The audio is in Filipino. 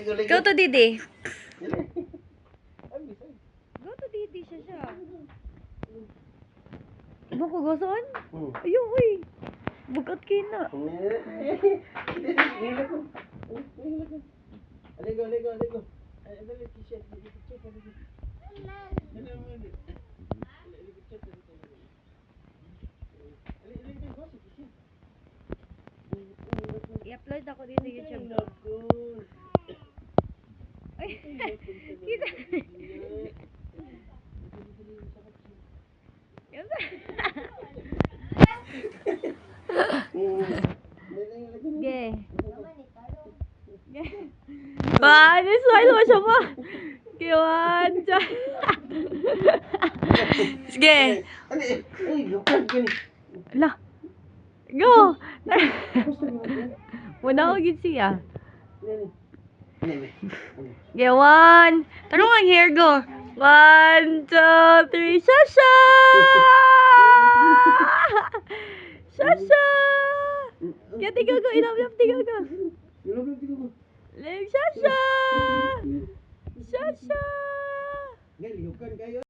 Go to Didi. Go to Didi siya. Ibang ko gason? Ayun, uy. Bugat kina. Aligo. I-upload ako dito YouTube. Ay, kita. Sige. Wah, ini smile mo siya pa. Kiwan siya. Sige. Ala. Go. Muna ako gid siya. Okay, 1. Tarong ang hair go. 1, 2, 3. Shasha! Shasha! Kaya tigaw go. Ilap tigaw go. Shasha! Shasha!